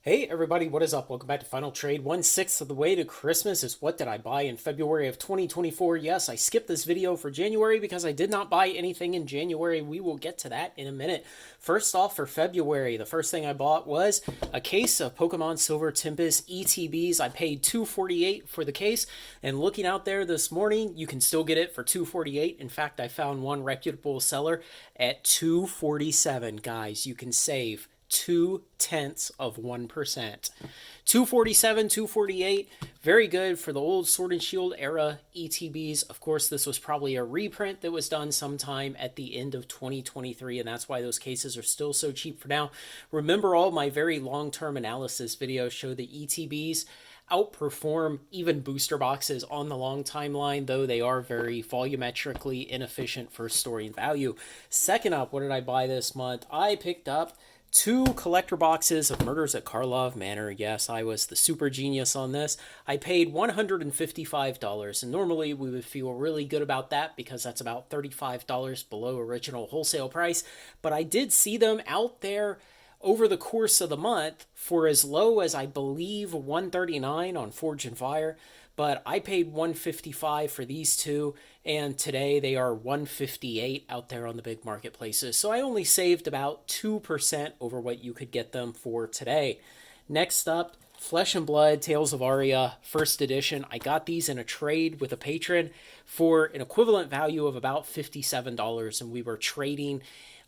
Hey everybody, what is up? Welcome back to Final Trade. 1/6 of the way to Christmas is what did I buy in February of 2024? Yes, I skipped this video for January because I did not buy anything in January. We will get to that in a minute. First off, for February, the first thing I bought was a case of Pokemon Silver Tempest ETBs. I paid $248 for the case, and looking out there this morning, you can still get it for $248. In fact, I found one reputable seller at $247. Guys, you can save 0.2%. 247, 248, very good for the old Sword and Shield era ETBs. Of course, this was probably a reprint that was done sometime at the end of 2023, and that's why those cases are still so cheap for now. Remember, all my very long-term analysis videos show the ETBs outperform even booster boxes on the long timeline, though they are very volumetrically inefficient for storing value. Second up, what did I buy this month? I picked up two collector boxes of Murders at Karlov Manor. Yes, I was the super genius on this. I paid $155, and normally we would feel really good about that because that's about $35 below original wholesale price. But I did see them out there over the course of the month for as low as, I believe, $139 on Forge and Fire. But I paid $155 for these two, and today they are $158 out there on the big marketplaces. So I only saved about 2% over what you could get them for today. Next up, Flesh and Blood Tales of Aria first edition. I got these in a trade with a patron for an equivalent value of about $57, and we were trading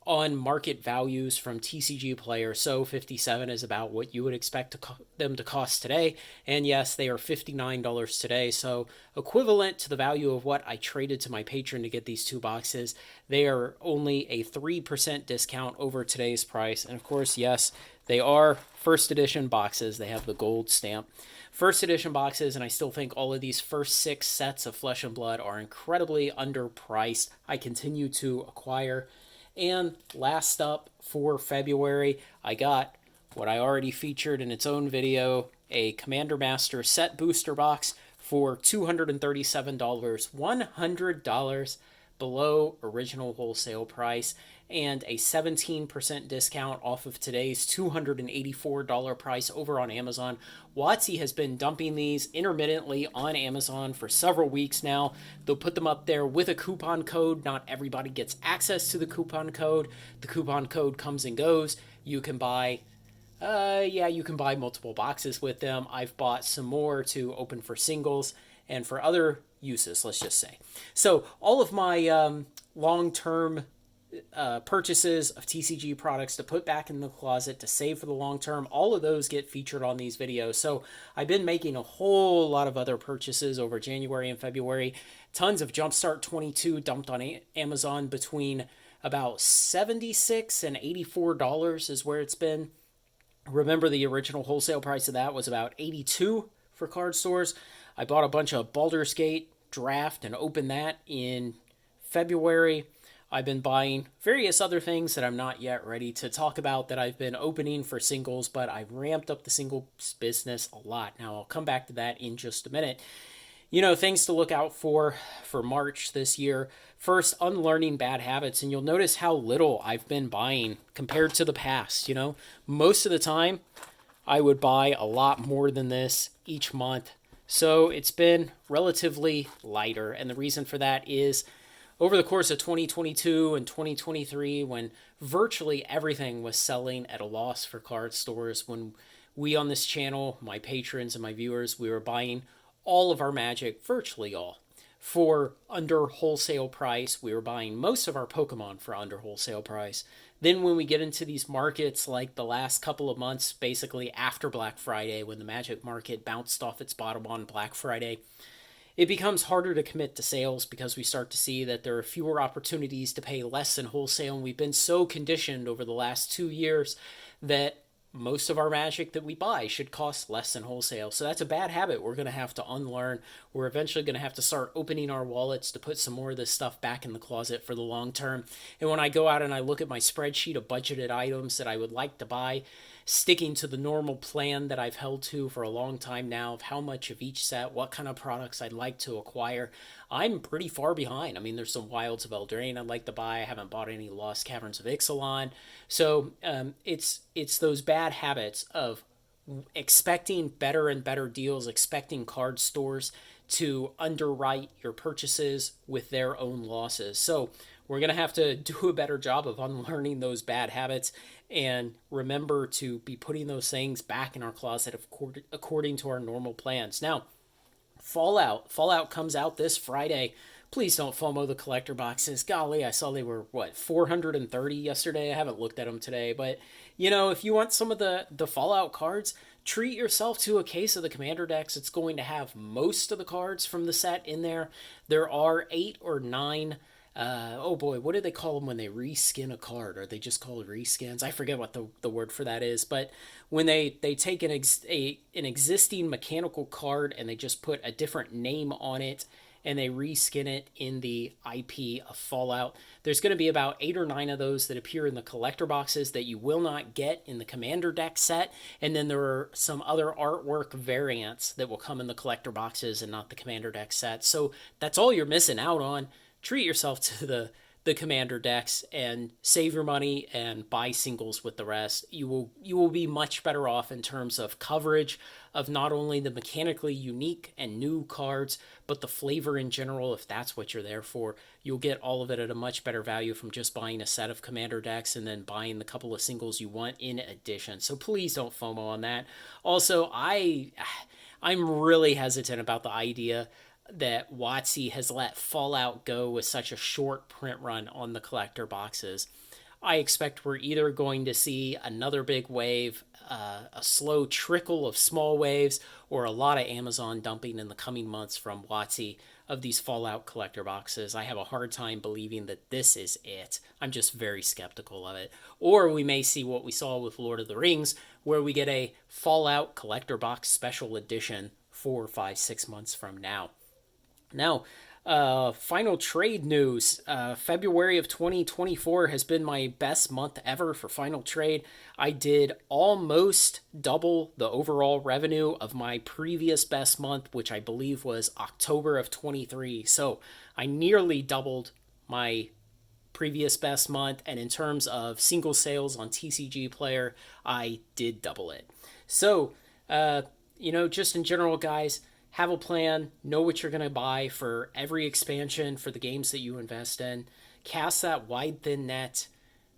on market values from TCG Player. So 57 is about what you would expect them to cost today. And yes, they are $59 today. So equivalent to the value of what I traded to my patron to get these two boxes. They are only a 3% discount over today's price. And of course, yes, they are first edition boxes. They have the gold stamp. First edition boxes, and I still think all of these first 6 sets of Flesh and Blood are incredibly underpriced. I continue to acquire. And last up for February, I got what I already featured in its own video, a Commander Master set booster box for $237, $100 below original wholesale price, and a 17% discount off of today's $284 price over on Amazon. WotC has been dumping these intermittently on Amazon for several weeks now. They'll put them up there with a coupon code. Not everybody gets access to the coupon code. The coupon code comes and goes. You can buy you can buy multiple boxes with them. I've bought some more to open for singles and for other uses, let's just say. So all of my long-term purchases of TCG products to put back in the closet to save for the long term, all of those get featured on these videos. So I've been making a whole lot of other purchases over January and February. Tons of Jumpstart 22 dumped on Amazon between about $76 and $84 is where it's been. Remember, the original wholesale price of that was about $82 for card stores. I bought a bunch of Baldur's Gate draft and opened that in February. I've been buying various other things that I'm not yet ready to talk about that I've been opening for singles, but I've ramped up the singles business a lot. Now, I'll come back to that in just a minute. You know, things to look out for March this year. First, unlearning bad habits, and you'll notice how little I've been buying compared to the past. You know, most of the time I would buy a lot more than this each month. So it's been relatively lighter, and the reason for that is over the course of 2022 and 2023, when virtually everything was selling at a loss for card stores, when we on this channel, my patrons and my viewers, we were buying all of our Magic, virtually all, for under wholesale price. We were buying most of our Pokemon for under wholesale price. Then when we get into these markets like the last couple of months, basically after Black Friday, when the Magic market bounced off its bottom on Black Friday, it becomes harder to commit to sales because we start to see that there are fewer opportunities to pay less than wholesale. And we've been so conditioned over the last 2 years that most of our Magic that we buy should cost less than wholesale. So that's a bad habit we're going to have to unlearn. We're eventually going to have to start opening our wallets to put some more of this stuff back in the closet for the long term. And when I go out and I look at my spreadsheet of budgeted items that I would like to buy, sticking to the normal plan that I've held to for a long time now of how much of each set, what kind of products I'd like to acquire, I'm pretty far behind. I mean, there's some Wilds of Eldraine I'd like to buy. I haven't bought any Lost Caverns of Ixalan. So it's those bad habits of expecting better and better deals, expecting card stores to underwrite your purchases with their own losses. So we're going to have to do a better job of unlearning those bad habits and remember to be putting those things back in our closet according to our normal plans. Now, Fallout comes out this Friday. Please don't FOMO the collector boxes. Golly, I saw they were, 430 yesterday. I haven't looked at them today. But, if you want some of the Fallout cards, treat yourself to a case of the Commander decks. It's going to have most of the cards from the set in there. There are 8 or 9. Oh boy, what do they call them when they reskin a card? Are they just called reskins? I forget what the word for that is. But when they take an existing mechanical card and they just put a different name on it and they reskin it in the IP of Fallout, there's going to be about 8 or 9 of those that appear in the collector boxes that you will not get in the Commander deck set. And then there are some other artwork variants that will come in the collector boxes and not the Commander deck set. So that's all you're missing out on. Treat yourself to the Commander decks and save your money and buy singles with the rest. You will be much better off in terms of coverage of not only the mechanically unique and new cards, but the flavor in general. If that's what you're there for, you'll get all of it at a much better value from just buying a set of Commander decks and then buying the couple of singles you want in addition. So please don't FOMO on that. Also, I'm really hesitant about the idea that WotC has let Fallout go with such a short print run on the collector boxes. I expect we're either going to see another big wave, a slow trickle of small waves, or a lot of Amazon dumping in the coming months from WotC of these Fallout collector boxes. I have a hard time believing that this is it. I'm just very skeptical of it. Or we may see what we saw with Lord of the Rings, where we get a Fallout collector box special edition 4, 5, 6 months from now. Now, final trade news. February of 2024 has been my best month ever for final trade. I did almost double the overall revenue of my previous best month, which I believe was October of 23. So I nearly doubled my previous best month. And in terms of single sales on TCG Player, I did double it. So, just in general, guys, have a plan, know what you're going to buy for every expansion for the games that you invest in, cast that wide, thin net,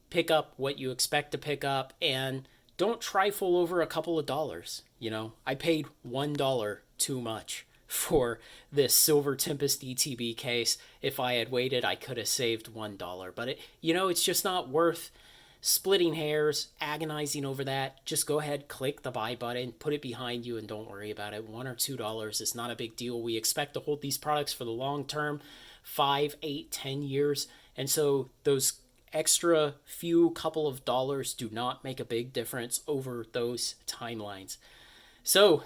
pick up what you expect to pick up, and don't trifle over a couple of dollars. I paid $1 too much for this Silver Tempest ETB case. If I had waited, I could have saved $1. But, it's just not worth splitting hairs, agonizing over that. Just go ahead, click the buy button, put it behind you, and don't worry about it. $1 or $2 is not a big deal. We expect to hold these products for the long term, 5, 8, 10 years. And so those extra few couple of dollars do not make a big difference over those timelines. So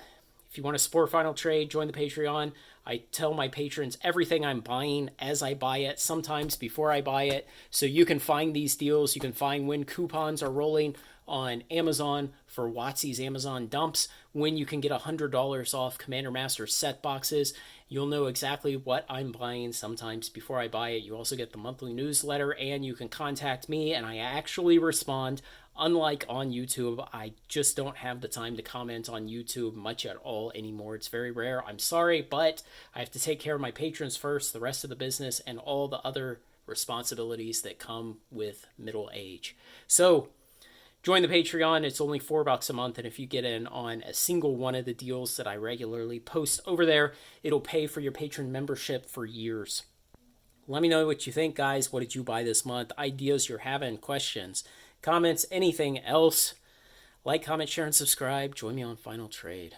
if you want to support Final Trade, join the Patreon. I tell my patrons everything I'm buying as I buy it, sometimes before I buy it. So you can find these deals. You can find when coupons are rolling on Amazon for WotC's Amazon dumps, when you can get $100 off Commander Master set boxes. You'll know exactly what I'm buying sometimes before I buy it. You also get the monthly newsletter, and you can contact me, and I actually respond. Unlike on YouTube, I just don't have the time to comment on YouTube much at all anymore. It's very rare. I'm sorry, but I have to take care of my patrons first, the rest of the business, and all the other responsibilities that come with middle age. So join the Patreon. It's only $4 a month, and if you get in on a single one of the deals that I regularly post over there, it'll pay for your patron membership for years. Let me know what you think, guys. What did you buy this month? Ideas you're having, questions, comments, anything else. Like, comment, share, and subscribe. Join me on Final Trade.